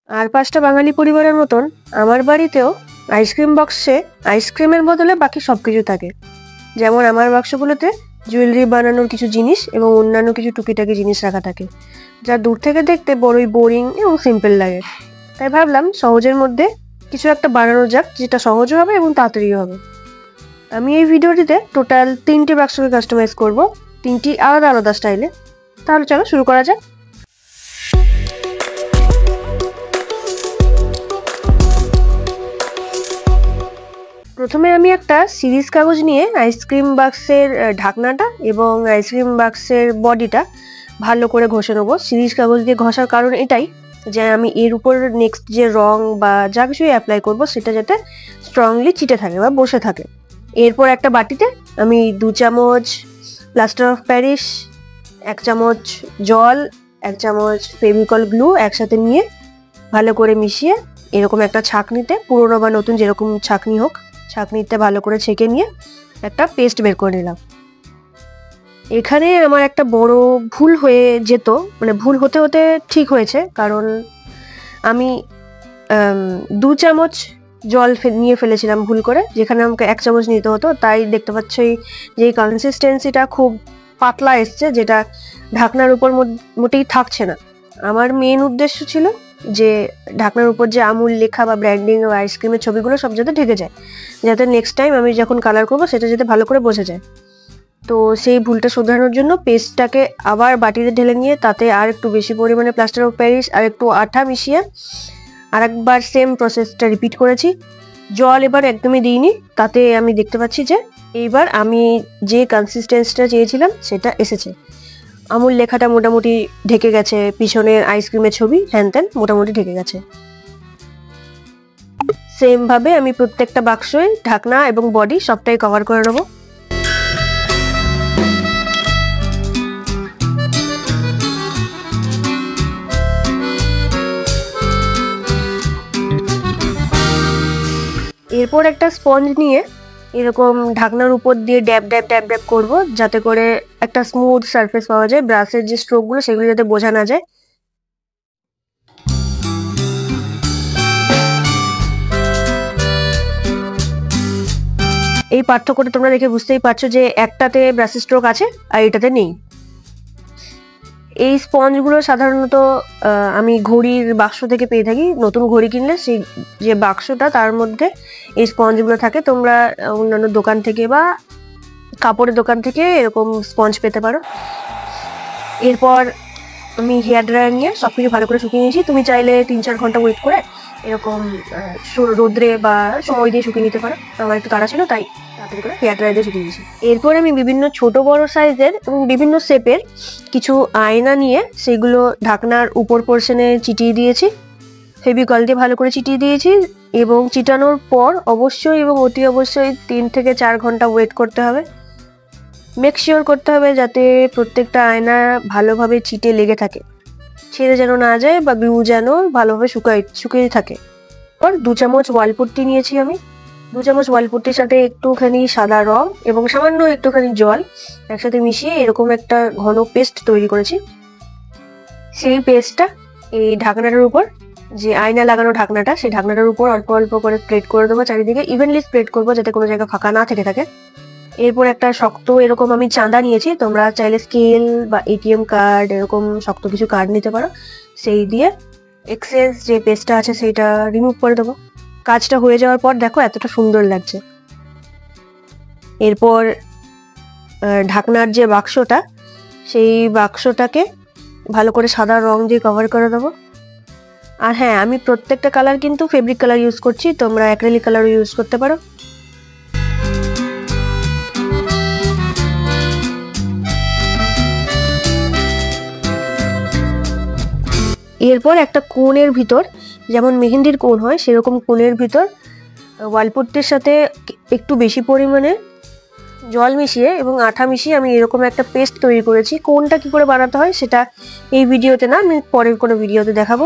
আর 5টা বাঙালি পরিবারের মতন আমার বাড়িতেও আইসক্রিম বক্সে আইসক্রিমের বদলে বাকি সব কিছু থাকে। যেমন আমার বাক্সগুলোতে জুয়েলারি বানানোর কিছু জিনিস এবং অন্যান্য কিছু টুকিটাকি জিনিস রাখা থাকে, যা দূর থেকে দেখতে বড়ই বোরিং এবং সিম্পল লাগে। তাই ভাবলাম সহজের মধ্যে কিছু একটা বানানো যাক, যেটা সহজও হবে এবং তাড়াতাড়িও হবে। আমি এই ভিডিওটিতে টোটাল 3টে বাক্সকে কাস্টমাইজ করব, 3টি আলাদা আলাদা স্টাইলে। তাহলে চলো শুরু করা যাক। প্রথমে আমি একটা সিরিজ কাগজ নিয়ে আইসক্রিম বাক্সের ঢাকনাটা এবং আইসক্রিম বাক্সের বডিটা ভালো করে ঘষে নেবো। সিরিজ কাগজ দিয়ে ঘষার কারণ এটাই যে আমি এর উপর নেক্সট যে রং বা যা কিছুই অ্যাপ্লাই করব সেটা যাতে স্ট্রংলি চিটে থাকে বা বসে থাকে। এরপর একটা বাটিতে আমি 2 চামচ প্লাস্টার অফ প্যারিস, 1 চামচ জল, 1 চামচ ফেভিকল গ্লু একসাথে নিয়ে ভালো করে মিশিয়ে এরকম একটা ছাঁকনিতে, পুরোনো বা নতুন যেরকম ছাঁকনি হোক, ছাঁকনিতে ভালো করে ছেঁকে নিয়ে একটা পেস্ট বের করে নিলাম। এখানে আমার একটা বড় ভুল হয়ে যেত, মানে ভুল হতে হতে ঠিক হয়েছে, কারণ আমি 2 চামচ জল নিয়ে ফেলেছিলাম ভুল করে, যেখানে আমাকে 1 চামচ নিতে হতো। তাই দেখতে পাচ্ছ যে কনসিস্টেন্সিটা খুব পাতলা এসছে, যেটা ঢাকনার উপর মোটেই থাকছে না। আমার মেন উদ্দেশ্য ছিল যে ঢাকনার উপর যে আমুল লেখা বা ব্র্যান্ডিং বা আইসক্রিমের ছবিগুলো সব যাতে ঢেকে যায়, যাতে নেক্সট টাইম আমি যখন কালার করবো সেটা যাতে ভালো করে বোঝা যায়। তো সেই ভুলটা শোধরানোর জন্য পেস্টটাকে আবার বাটিতে ঢেলে নিয়ে তাতে আর একটু বেশি পরিমাণে প্লাস্টার অফ প্যারিস আর একটু আঠা মিশিয়ে আরেকবার সেম প্রসেসটা রিপিট করেছি। জল এবার একদমই দিইনি, তাতে আমি দেখতে পাচ্ছি যে এইবার আমি যে কনসিস্টেন্সিটা চেয়েছিলাম সেটা এসেছে। আমুল লেখাটা মোটামুটি ঢেকে গেছে, পিছনের আইসক্রিমের ছবি হ্যান ত্যান মোটামুটি ঢেকে গেছে। সেম ভাবে আমি প্রত্যেকটা বাক্সই ঢাকনা এবং বডি সবটাই কভার করে নেবো। এরপর একটা স্পঞ্জ নিয়ে এরকম ঢাকনার উপর দিয়ে ড্যাব ড্যাব ড্যাব ড্যাব করবো, যাতে করে একটা স্মুথ সারফেস পাওয়া যায়। ব্রাশের যে স্ট্রোকগুলো সেগুলো যাতে বোঝা না যায়। এই পার্থক্যটা তোমরা দেখে বুঝতেই পারছো যে একটাতে ব্রাশের স্ট্রোক আছে আর এটাতে নেই। এই স্পঞ্জগুলো সাধারণত আমি ঘড়ির বাক্স থেকে পেয়ে থাকি। নতুন ঘড়ি কিনলে সেই যে বাক্সটা তার মধ্যে এই স্পঞ্জগুলো থাকে। তোমরা অন্যান্য দোকান থেকে বা কাপড়ের দোকান থেকে এরকম স্পঞ্জ পেতে পারো। এরপর আমি হেয়ার ড্রায়ার নিয়ে সব কিছু ভালো করে শুকিয়ে নিয়েছি। তুমি চাইলে 3-4 ঘন্টা ওয়েট করে এরকম রোদ্রে বা সময় দিয়ে শুকিয়ে নিতে পারো। আমার একটু তাড়া ছিল তাই তাড়াতাড়ি করে হেয়ার ড্রায়ার দিয়ে শুকিয়ে নিয়েছি। এরপর আমি বিভিন্ন ছোট বড় সাইজের এবং বিভিন্ন শেপের কিছু আয়না নিয়ে সেগুলো ঢাকনার উপর পোর্শনে চিটিয়ে দিয়েছি। ফেভিকল দিয়ে ভালো করে চিটিয়ে দিয়েছি এবং চিটানোর পর অবশ্যই এবং অতি অবশ্যই 3 থেকে 4 ঘন্টা ওয়েট করতে হবে। মেক শিওর করতে হবে যাতে প্রত্যেকটা আয়না ভালোভাবে চিটে লেগে থাকে, ছেড়ে যেন না যায় বা গ্লু যেন ভালোভাবে শুকিয়ে থাকে। আর 2 চামচ ওয়ালপুট্টি নিয়েছি আমি। 2 চামচ ওয়ালপুট্টির সাথে একটুখানি সাদা রং এবং সামান্য একটুখানি জল একসাথে মিশিয়ে এরকম একটা ঘন পেস্ট তৈরি করেছি। সেই পেস্টটা এই ঢাকনাটার উপর, যে আয়না লাগানো ঢাকনাটা, সেই ঢাকনাটার উপর অল্প অল্প করে স্প্রেড করে দেবো। চারিদিকে ইভেনলি স্প্রেড করবো যাতে কোনো জায়গা ফাঁকা না থেকে থাকে। এরপর একটা শক্ত এরকম আমি চাঁদা নিয়েছি। তোমরা চাইলে স্কেল বা এটিএম কার্ড এরকম শক্ত কিছু কার্ড নিতে পারো। সেই দিয়ে এক্সেস যে পেস্টটা আছে সেইটা রিমুভ করে দেবো। কাজটা হয়ে যাওয়ার পর দেখো এতটা সুন্দর লাগছে। এরপর ঢাকনার যে বাক্সটা, সেই বাক্সটাকে ভালো করে সাদা রং দিয়ে কভার করে দেবো। আর হ্যাঁ, আমি প্রত্যেকটা কালার কিন্তু ফেব্রিক কালার ইউজ করছি, তোমরা অ্যাক্রিলিক কালারও ইউজ করতে পারো। এরপর একটা কোণের ভিতর, যেমন মেহেন্দির কোণ হয় সেরকম কোণের ভিতর ওয়ালপুট্টির সাথে একটু বেশি পরিমাণে জল মিশিয়ে এবং আঠা মিশিয়ে আমি এরকম একটা পেস্ট তৈরি করেছি। কোণটা কি করে বানাতে হয় সেটা এই ভিডিওতে না, আমি পরের কোনো ভিডিওতে দেখাবো।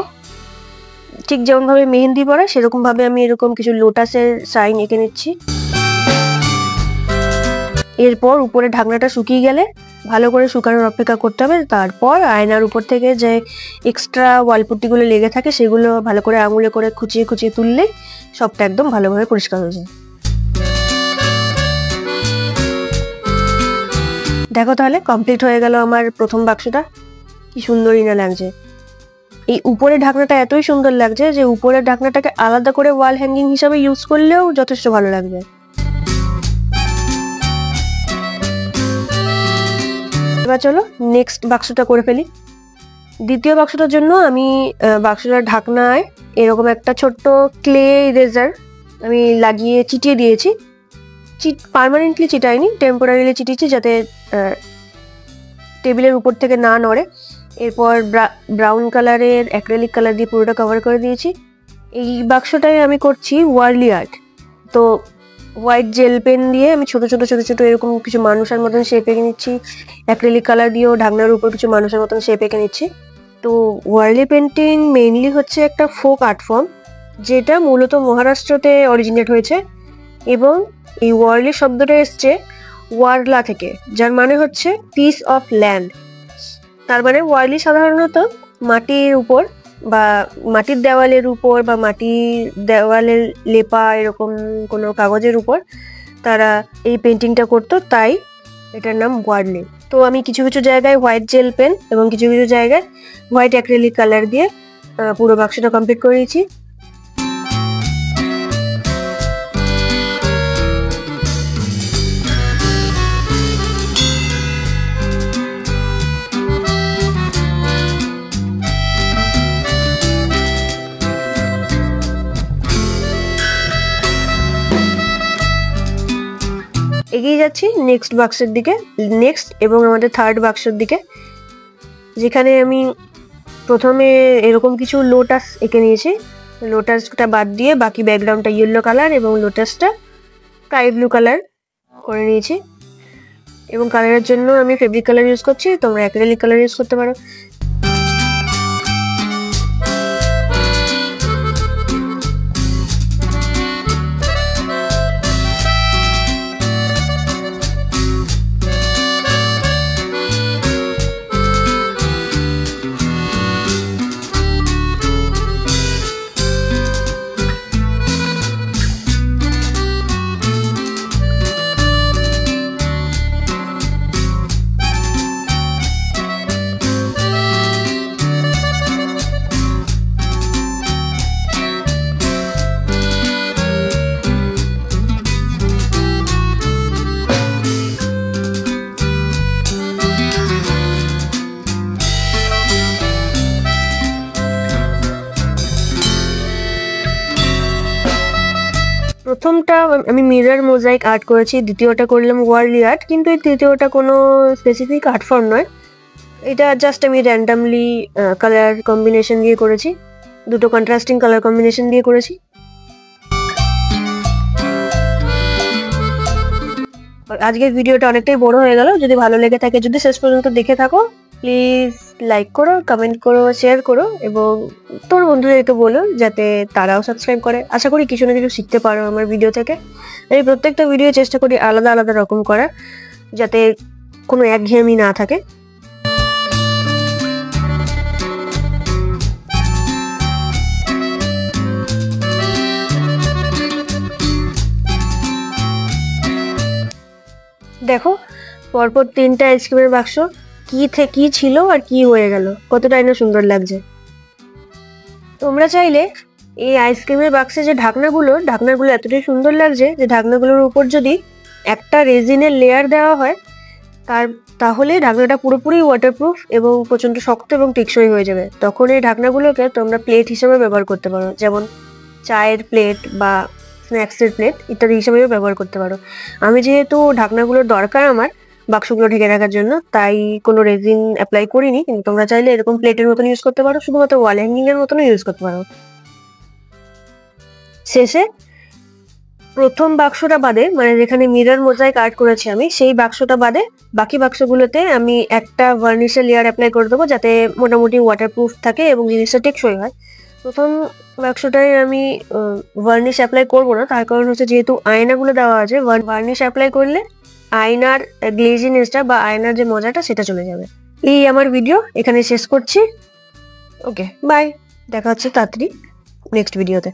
ঠিক যেমনভাবে মেহেন্দি পড়ে সেরকমভাবে আমি এরকম কিছু লোটাসের সাইন এঁকে নিচ্ছি। এরপর উপরে ঢাকনাটা শুকিয়ে গেলে ভালো করে শুকানোর অপেক্ষা করতে হবে। তারপর আয়নার উপর থেকে যে এক্সট্রা ওয়ালপুট্টিগুলো লেগে থাকে সেগুলো ভালো করে আঙুলে করে খুঁচিয়ে খুঁচিয়ে তুললে সবটা একদম ভালোভাবে পরিষ্কার হয়ে যায়। দেখো তাহলে কমপ্লিট হয়ে গেল আমার প্রথম বাক্সটা। কি সুন্দরই না লাগছে। এই উপরের ঢাকনাটা এতই সুন্দর লাগছে যে উপরের ঢাকনাটাকে আলাদা করে ওয়াল হ্যাঙ্গিং হিসাবে ইউজ করলেও যথেষ্ট ভালো লাগবে। এবার চলো নেক্সট বাক্সটা করে ফেলি। দ্বিতীয় বাক্সটার জন্য আমি বাক্সটার ঢাকনায় এরকম একটা ছোট্ট ক্লে ইরেজার আমি লাগিয়ে চিটিয়ে দিয়েছি। পার্মানেন্টলি চিটাইনি, টেম্পোরারিলি চিটিয়েছি যাতে টেবিলের উপর থেকে না নড়ে। এরপর ব্রাউন কালারের অ্যাক্রিলিক কালার দিয়ে পুরোটা কভার করে দিয়েছি। এই বাক্সটায় আমি করছি ওয়ার্লি আর্ট। তো হোয়াইট জেল পেন দিয়ে আমি ছোট ছোট ছোট ছোট এরকম কিছু মানুষের মতন শেপ এঁকে নিচ্ছি। অ্যাক্রিলিক কালার দিয়েও ঢাকনার উপর কিছু মানুষের মতন শেপ এঁকে নিচ্ছি। তো ওয়ার্লি পেন্টিং মেইনলি হচ্ছে একটা ফোক আর্ট ফর্ম, যেটা মূলত মহারাষ্ট্রতে অরিজিনেট হয়েছে। এবং এই ওয়ার্লি শব্দটা এসছে ওয়ার্লা থেকে, যার মানে হচ্ছে পিস অফ ল্যান্ড। তার মানে ওয়ার্লি সাধারণত মাটির উপর বা মাটির দেওয়ালের উপর বা মাটির দেওয়ালের লেপা এরকম কোনো কাগজের উপর তারা এই পেন্টিংটা করতো, তাই এটার নাম ওয়ার্লি। তো আমি কিছু কিছু জায়গায় হোয়াইট জেল পেন এবং কিছু কিছু জায়গায় হোয়াইট অ্যাক্রিলিক কালার দিয়ে পুরো বাক্সটা কমপ্লিট করে দিয়েছি। এগিয়ে যাচ্ছি নেক্সট বাক্সের দিকে, নেক্সট এবং আমাদের থার্ড বাক্সের দিকে, যেখানে আমি প্রথমে এরকম কিছু লোটাস এঁকে নিয়েছি। লোটাসটা বাদ দিয়ে বাকি ব্যাকগ্রাউন্ডটা ইয়েলো কালার এবং লোটাসটা স্কাই ব্লু কালার করে নিয়েছি। এবং কালারের জন্য আমি ফেব্রিক কালার ইউজ করছি, তোমরা অ্যাক্রিলিক কালার ইউজ করতে পারো। প্রথমটা আমি মিরর মোজাইক আর্ট করেছি, দ্বিতীয়টা করলাম ওয়ার্লি আর্ট, কিন্তু এই তৃতীয়টা কোনো স্পেসিফিক আর্ট ফর্ম নয়। এটা জাস্ট আমি র্যান্ডামলি কালার কম্বিনেশন দিয়ে করেছি, দুটো কন্ট্রাস্টিং কালার কম্বিনেশন দিয়ে করেছি। আজকের ভিডিওটা অনেকটাই বড় হয়ে গেল। যদি ভালো লেগে থাকে, যদি শেষ পর্যন্ত দেখে থাকো, প্লিজ লাইক করো, কমেন্ট করো, শেয়ার করো এবং তোর বন্ধুদেরকে বলো যাতে তারাও সাবস্ক্রাইব করে। আশা করি কিছু না কিছু শিখতে পারো আমার ভিডিও থেকে। আমি প্রত্যেকটা ভিডিও চেষ্টা করি আলাদা আলাদা রকম করার, যাতে কোনো একঘেয়েমি না থাকে। দেখো পরপর তিনটা আইসক্রিমের বাক্স কি ছিল আর কি হয়ে গেল, কতটাই না সুন্দর লাগছে। তোমরা চাইলে এই আইসক্রিমের বাক্সে যে ঢাকনাগুলো এতটাই সুন্দর লাগছে যে ঢাকনাগুলোর উপর যদি একটা রেজিনের লেয়ার দেওয়া হয় তাহলে ঢাকনাটা পুরোপুরি ওয়াটারপ্রুফ এবং প্রচণ্ড শক্ত এবং টেকসই হয়ে যাবে। তখন এই ঢাকনাগুলোকে তোমরা প্লেট হিসেবে ব্যবহার করতে পারো, যেমন চায়ের প্লেট বা স্ন্যাক্সের প্লেট ইত্যাদি হিসেবেও ব্যবহার করতে পারো। আমি যেহেতু ঢাকনাগুলোর দরকার আমার বাক্সগুলো ঢেকে রাখার জন্য, তাই কোনো রেজিন অ্যাপ্লাই করিনি, কিন্তু তোমরা চাইলে এরকম প্লেটের মতন ইউজ করতে পারো, শুধুমাত্র ওয়াল হ্যাঙ্গিং এর মতনও ইউজ করতে পারো। শেষে প্রথম বাক্সটা বাদে, মানে যেখানে মিরর মোজাইক আর্ট করেছি আমি, সেই বাক্সটা বাদে বাকি বাক্সগুলোতে আমি একটা ভার্নিশের লেয়ার অ্যাপ্লাই করে দেবো, যাতে মোটামুটি ওয়াটারপ্রুফ থাকে এবং জিনিসটা টেকসই হয়। প্রথম বাক্সটায় আমি ভার্নিশ অ্যাপ্লাই করবো না, তার কারণ হচ্ছে যেহেতু আয়নাগুলো দেওয়া আছে, ভার্নিশ অ্যাপ্লাই করলে আয়নার গ্লেজিনেসটা বা আয়নার যে মজাটা সেটা চলে যাবে। এই আমার ভিডিও এখানে শেষ করছি। ওকে, বাই। দেখা হচ্ছে তাড়াতাড়ি নেক্সট ভিডিওতে।